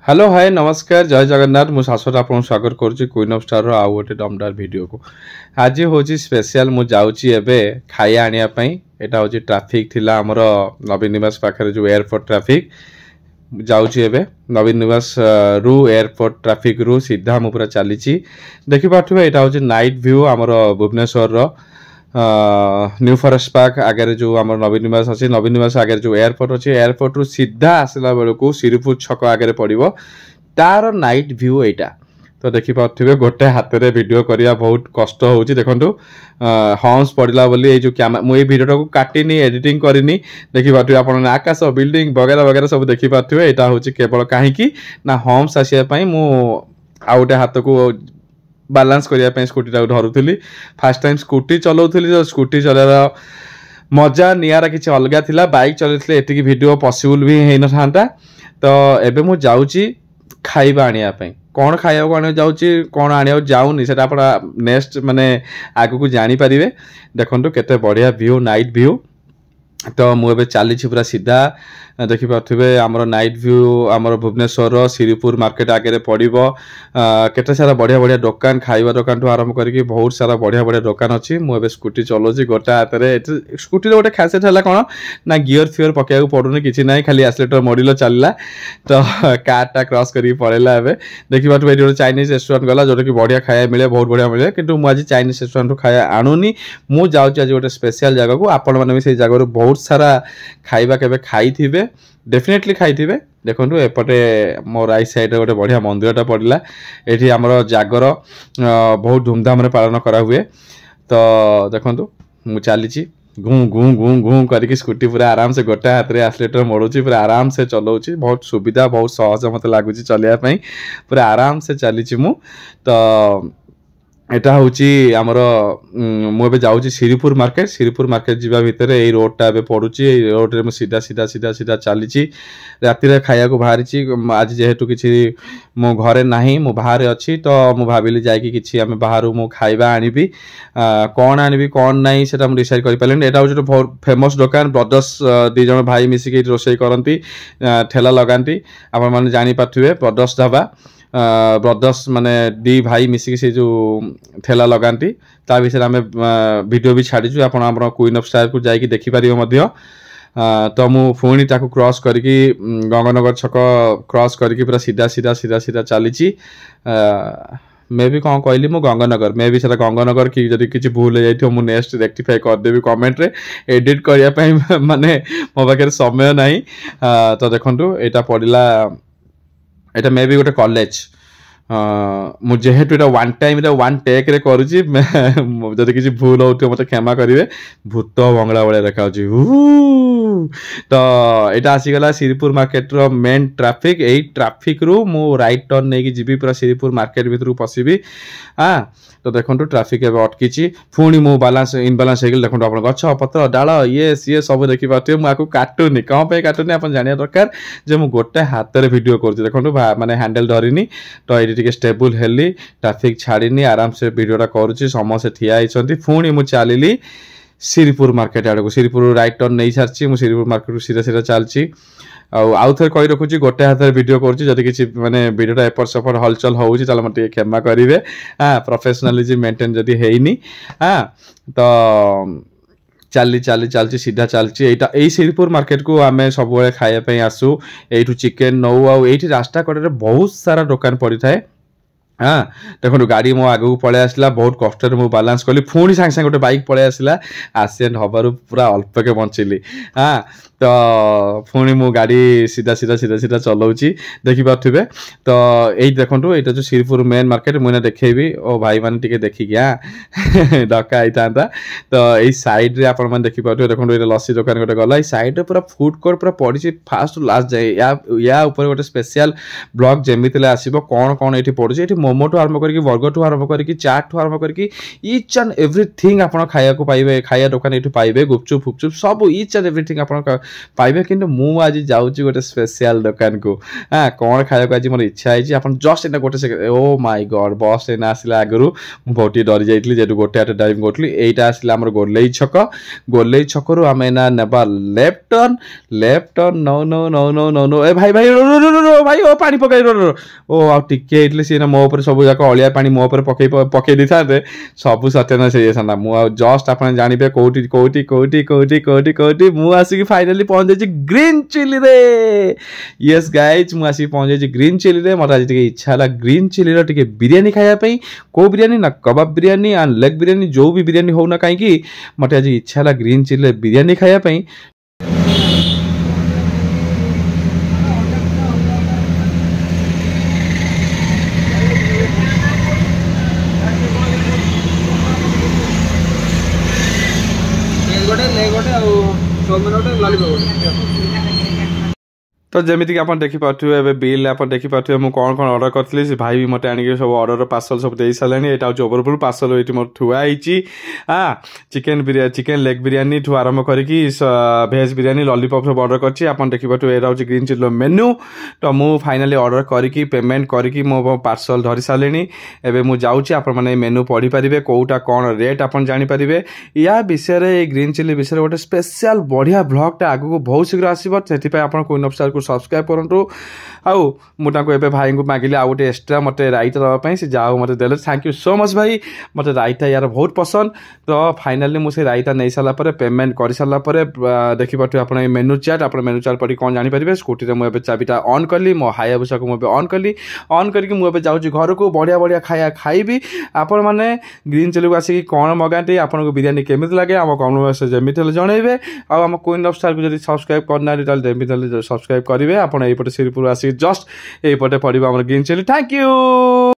Hello hi नमस्कार जय जगन्नाथ मु शाश्वत आपन स्वागत करुच्ची क्वीन ऑफ स्टार आउ गोटे दमदार वीडियो को आज हूँ स्पेशल मु जाऊँगी एबे खाया आनिया पई एटा हूँ ट्रैफिक थिला हमर नवीन निवास पाखरे जो एयरपोर्ट ट्रैफिक जाऊँगी एबे नवीन निवास रु एयरपोर्ट ट्रैफिक रु सीधा मु पूरा चली देखि पाथुबे एटा हूँ नाइट व्यू हमर भुवनेश्वर रो न्यू फॉरेस्ट पार्क आगे जो आम नवीन निवास अच्छी नवीन निवास आगे जो एयरपोर्ट अच्छे एयरपोर्ट रु सीधा आसला बेलू श्रीपुर छक आगे पड़ो तार नाइट व्यू एटा तो देखि पारे गोटे हाथ में वीडियो करने बहुत कष्ट हो देखु हॉर्न्स पड़ा बोली ये जो कैमरा मुझे वीडियो को काटिनी एडिटिंग करनी देखि पारे आप आकाश बिल्डिंग वगैरह वगैरह सब देखि पारे यहाँ हूँ केवल कहीं ना हॉर्न्स आसापी मु आउ गोटे हाथ को बालांस करने स्कूटी धरुली फास्ट टाइम स्कूटी चलाऊली जो स्कूटी चलार मजा निरा किसी अलग थिला बाइक चलते एति वीडियो पॉसिबल भी होना था तो एबे मु जाऊँगी खाइबा आनिया कौन खाइबा आने जाऊँगी कौन आने जाऊनी से नेक्स्ट माने आगु को जानी पारिबे देखंतु केते बढ़िया व्यू नाइट व्यू तो मुझे चली पूरा सीधा देखिपे आमर नाइट व्यू आमर भुवनेश्वर श्रीपुर मार्केट आगे पड़ो केते सारा बढ़िया बढ़िया दुकान खाइबा दुकान ठू आरंभ करके बहुत सारा बढ़िया बढ़िया दुकान अच्छी मुझे स्कूटी चलाऊँगी गोटे हाथ में स्कूटी गोटे खासियत है कौन ना गियर फियर पकड़ा पड़ूनी कि ना खाली आसलेटर मॉडल चलला तो कारटा क्रॉस करके पड़ेगा एवं देखिए ये चाइनीज रेस्टोरेंट गला जोटा कि बढ़िया खाया मिले बहुत बढ़िया मिले किंतु मुझे चाइनीज रेस्टोरेंट खाया आणुनी मु जाऊँगी आज गोटे स्पेशल जगह को आपण मैंने से जगह बहुत सारा खाइबा केबे खाई थिबे डेफिनेटली खाई थिबे देखंतु एपटे मो राइट साइड रे गोटे बढ़िया मंदिरटा पड़ला एठी हमर जागर बहुत धूमधाम रे पालन करा हुए तो देखंतु मु चली घू घू घू घू करके स्कूटी पूरा आराम से गोटे हाथ में एक्सीलेटर मोड़ुची पूरा आराम से चलाऊँगी बहुत सुविधा बहुत सहज मत लगुच चलने पूरा आराम से चली मु तो एटा हूँ आमर मुझे जाऊँगी श्रीपुर मार्केट जीवा भितर ये रोडटा ए पड़ुची रोड रे सीधा सीधा सीधा सीधा चली राति खाया को बाहरी आज जेहेतु किसी मो घरे नाही मु बाहर अच्छी तो मु भाविली जाकि किसी आम बाहर मु खाइबा आनिबी कौन आनिबी कौन नहीं सेटा मु डिसाइड कर पारे एटा हूँ बहुत फेमस दुकान ब्रदर्स दी जन भाई मिसिकी रोषे करती ठेला लगाती आपण मैंने जानीपे ब्रदर्स ढाबा ब्रदर्स माने दी भाई मिसिकी से जो ठेला लगाती ता विषय आम वीडियो भी छाड़ीचु आप क्वीन ऑफ स्टार को जाकि देखिपारे तो मु पुणी ताकू क्रॉस करके गंगानगर छक क्रॉस करके पूरा सीधा सीधा सीधा सीधा चली मे भी कौन कहली मु गंगानगर मे भी गंगानगर कि जब किसी भूल हो जाए मुझे नेक्स्ट रेक्टिफाई करदेवी कमेंट रे एडिट करने माने मो पाखे समय नहीं तो देखो यहाँ पड़ा एटा मे भी गोटे कॉलेज मुझे जेहेतु एटा वन टाइम वन टेक रे करूची जदि किसी भूल हो मत क्षमा करेंगे भूत बंगला भाई देखा तो यहाँ आसीगला श्रीपुर मार्केट रो मेन ट्रैफिक यही ट्रैफिक रु मु राइट टर्न नहीं जीवी पूरा श्रीपुर मार्केट भीतर पशिबी हाँ तो देखो ट्रैफिक एवं अटकी पुणी मु बालांस इनबालांस हो देखो आप गछ पत्र डाल ये सी सब देखी पारे मुझे काटुनी कौन पे काटुनी आप जाना दरकार जे मु गोटे हाथ में वीडियो कर देखो माने हैंडल धरनी तो ये स्टेबल हेली ट्रैफिक छाड़नी आराम से वीडियोटा करुच्ची समस्ते ठिया होती पुणी मु चलि श्रीपुर मार्केट आड़ को श्रीपुर राइट टर्न नहीं सारी मुझे श्रीपुर मार्केट को सीधा सीधा चलती आउ थे कही रखुची गोटे हाथ में वीडियो करुच्ची किसी माने वीडियोटा एपट सेपट हलचल होती मत क्षमा करेंगे हाँ प्रोफेशनलिज्म मेंटेन जदि हैनी हाँ तो चली चली चलती सीधा चलती यही श्रीपुर मार्केट को आम सब खायापी आसू यू चिकेन नौ आई रास्ता कड़े बहुत सारा दुकान पड़ी थाए हाँ देखो गाड़ी मो आगे पलि आसला बहुत कष्ट मुझे बालांस कली पुणी सांगे सांगे गोटे बाइक पलि आसला एक्सीडेंट हबार पूरा अल्पके बचिली हाँ तो पुणी मु गाड़ी सीधा सीधा सीधा सीधा चलाऊँगी देखिपे तो यही देखो यहाँ जो श्रीपुर मेन मार्केट मुझे देखेबी ओ भाई मैंने टी देखिकी हाँ डका होता तो यही सैड्रे आपने देखिपे देखो ये लस्सी दुकान गोटे गला सैड्रे पूरा फुड कोर्ट पूरा पड़ी फास्ट लास्ट जाए या गोटे स्पेशल ब्लॉग जमी आसो कौन कौन ये पड़ी ये मोमो ठू आरंभ करके बर्गर ठू आरंभ करके चाट ठू आरंभ करके ईच एंड एवरीथिंग आप खाया को पाइबे खाया दुकान ये पाइबे गुपचुप फुपचुप सब ईच एंड एवरीथिंग आप पाइबे कि मुझे जाऊँगी गोटे स्पेशल दुकान को हाँ कौन खाया आज मोर इच्छा है आप जस्ट एना गोटे सेकेंड ओ माय गॉड बस एना आसला आगु बहुत डरी जाइली जेहतु गोटे हाथ ड्राइविंग करूँ यहीटा आसला आम गोलेई छक रु आम एना नेबा left turn no no no no no no ए भाई भाई रो भाई ओ पानी पकई रो ओ आ टिके सी मो ऊपर सब जाक अलिया पानी मो ऊपर पकई दी था सब सत्यनाश हो जाता मुझे जस्ट आप जानवे कौटी कौटी कौटी कौटी कौटी कौटी मुझे फाइनाली पहुंच जाइए ग्रीन चिली रे यस गाइज मुझे पहुंच जाइए ग्रीन चिली रे मत आज इच्छा है ग्रीन चिली टे बिरियानी खायापी कौ बिरियानी ना कबाब बिरियानी एंड लेग बिरियानी जो भी बिरियानी हो ना कहीं मत आज इच्छा है ग्रीन चिली बिरियानी खायापी तो जमीक आप देखिपे बिल आप देखिपे मुझे कौन कौन ऑर्डर करी से भाई भी मत आनिक सब ऑर्डर पार्सल सब दे सारे यहाँ हूँ ओवरफुल पार्सल ये मोर थुआई हाँ चिकेन लेग बिरियानी ठू आरंभ करके भेज बिरियानी लॉलीपॉप सब ऑर्डर कर देखिपे यहाँ हूँ ग्रीन चिली मेन्यू तो मुझे फाइनाली ऑर्डर करके पेमेंट करके मो पार्सल धरी सारे एवं मुझे जाऊँगी आपने मेन्यू पढ़ी पारे कौटा कौन रेट आप जानीपारे या विषय ग्रीन चिली विषय गोटे स्पेशल बढ़िया ब्लॉगटा आगू बहुत शीघ्र आसो से आप क्वीन ऑफ स्टार को सब्सक्राइब करूँ आउ मुझे भाई को मागिली आउ गोटे एक्सट्रा मत रायता देवाई से जाओ मत दे थैंक यू सो मच भाई मत रायता यार बहुत पसंद तो फाइनाली मुझे रायता नहीं सारापर पेमेंट कर सारापर देखिपे आप मेनू चार्ट आप मेनू चार्ट पढ़ी कौन जानीपारे स्कूटी में मुझे चाबिटा ऑन कली मो हायाबुसा को मुझे ऑन कली ऑन करके मुझे जाऊँगी घर को बढ़िया बढ़िया खाया खाइबी आपण मैंने ग्रीन चिली को आसिक कौन मगाते आपको बिरियानी केमी लगे आम कमेंट जमी जनइबे आम क्वीन ऑफ स्टार को जब सब्सक्राइब करना जमी सब्सक्राइब करेंगे आपड़ यपटे श्रीपुर आसिक जस्ट यपटे पड़े ग्रीन चिली थैंक यू।